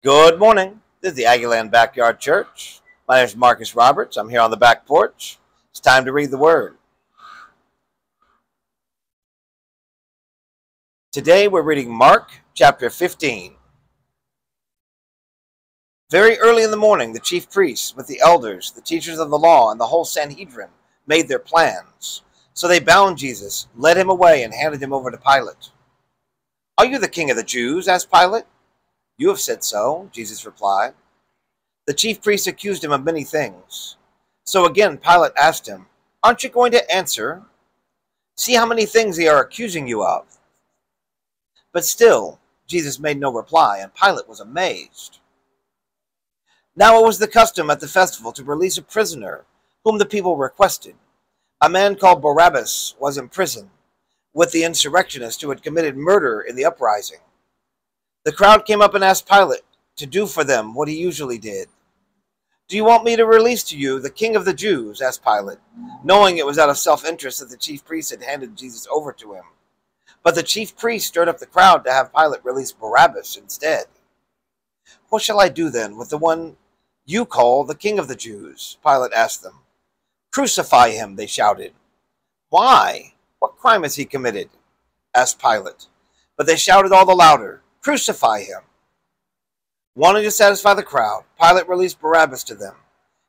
Good morning. This is the Aggieland Backyard Church. My name is Marcus Roberts. I'm here on the back porch. It's time to read the Word. Today we're reading Mark chapter 15. Very early in the morning, the chief priests, with the elders, the teachers of the law, and the whole Sanhedrin, made their plans. So they bound Jesus, led him away, and handed him over to Pilate. "Are you the king of the Jews?" asked Pilate. "You have said so," Jesus replied. The chief priests accused him of many things. So again Pilate asked him, "Aren't you going to answer? See how many things they are accusing you of." But still, Jesus made no reply, and Pilate was amazed. Now it was the custom at the festival to release a prisoner whom the people requested. A man called Barabbas was in prison with the insurrectionists who had committed murder in the uprising. The crowd came up and asked Pilate to do for them what he usually did. "Do you want me to release to you the king of the Jews?" asked Pilate, knowing it was out of self-interest that the chief priests had handed Jesus over to him. But the chief priests stirred up the crowd to have Pilate release Barabbas instead. "What shall I do then with the one you call the king of the Jews?" Pilate asked them. "Crucify him," they shouted. "Why? What crime has he committed?" asked Pilate. But they shouted all the louder, "Crucify him." Wanting to satisfy the crowd, Pilate released Barabbas to them.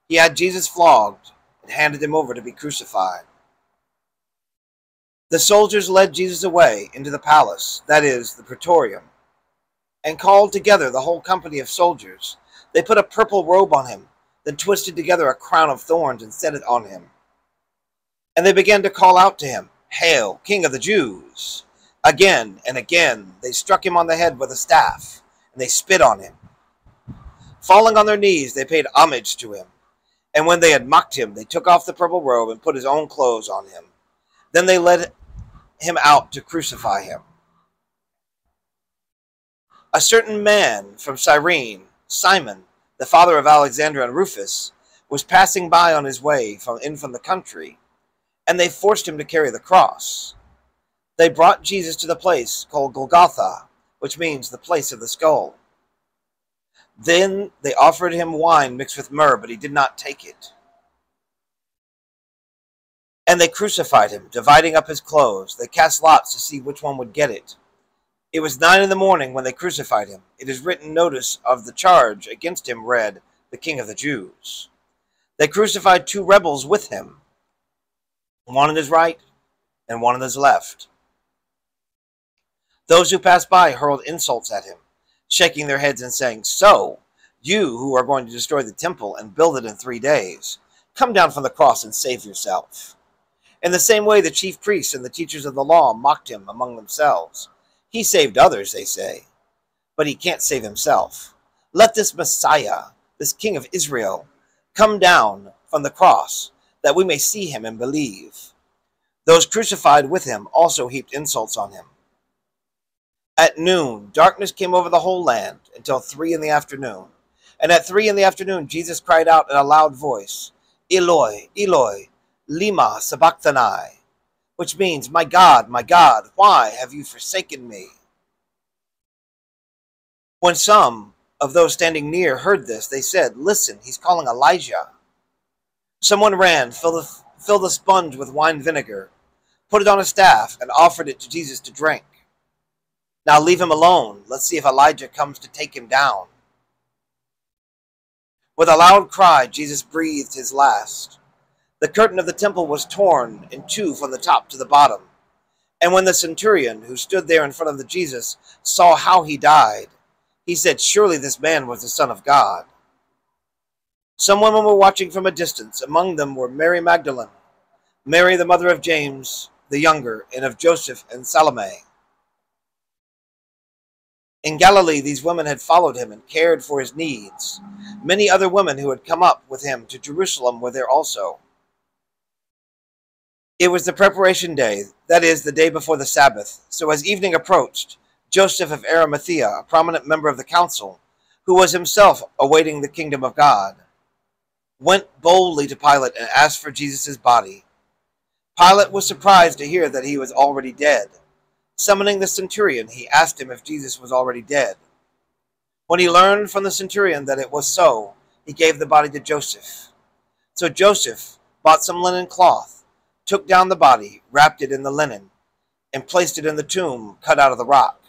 He had Jesus flogged and handed him over to be crucified. The soldiers led Jesus away into the palace, that is, the praetorium, and called together the whole company of soldiers. They put a purple robe on him, then twisted together a crown of thorns and set it on him. And they began to call out to him, "Hail, King of the Jews!" Again and again they struck him on the head with a staff, and they spit on him. Falling on their knees, they paid homage to him. And when they had mocked him, they took off the purple robe and put his own clothes on him. Then they led him out to crucify him. A certain man from Cyrene, Simon, the father of Alexander and Rufus, was passing by on his way from the country, and they forced him to carry the cross. They brought Jesus to the place called Golgotha, which means the place of the skull. Then they offered him wine mixed with myrrh, but he did not take it. And they crucified him, dividing up his clothes. They cast lots to see which one would get it. It was 9 a.m. when they crucified him. It is written notice of the charge against him read, "The King of the Jews." They crucified 2 rebels with him, one on his right and one on his left. Those who passed by hurled insults at him, shaking their heads and saying, "So, you who are going to destroy the temple and build it in 3 days, come down from the cross and save yourself." In the same way, the chief priests and the teachers of the law mocked him among themselves. "He saved others," they say, "but he can't save himself. Let this Messiah, this King of Israel, come down from the cross, that we may see him and believe." Those crucified with him also heaped insults on him. At noon, darkness came over the whole land until 3 in the afternoon. And at 3 in the afternoon, Jesus cried out in a loud voice, "Eloi, Eloi, lema sabachthani," which means, my God, why have you forsaken me?" When some of those standing near heard this, they said, "Listen, he's calling Elijah." Someone ran, filled a sponge with wine vinegar, put it on a staff, and offered it to Jesus to drink. "Now leave him alone. Let's see if Elijah comes to take him down." With a loud cry, Jesus breathed his last. The curtain of the temple was torn in 2 from the top to the bottom. And when the centurion who stood there in front of Jesus saw how he died, he said, "Surely this man was the Son of God." Some women were watching from a distance. Among them were Mary Magdalene, Mary the mother of James the younger, and of Joseph and Salome. In Galilee, these women had followed him and cared for his needs. Many other women who had come up with him to Jerusalem were there also. It was the preparation day, that is, the day before the Sabbath. So as evening approached, Joseph of Arimathea, a prominent member of the council, who was himself awaiting the kingdom of God, went boldly to Pilate and asked for Jesus' body. Pilate was surprised to hear that he was already dead. Summoning the centurion, he asked him if Jesus was already dead. When he learned from the centurion that it was so, he gave the body to Joseph. So Joseph bought some linen cloth, took down the body, wrapped it in the linen, and placed it in the tomb cut out of the rock.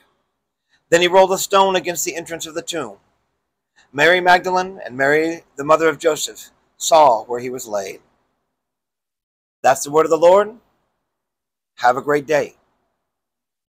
Then he rolled a stone against the entrance of the tomb. Mary Magdalene and Mary, the mother of Joseph, saw where he was laid. That's the word of the Lord. Have a great day.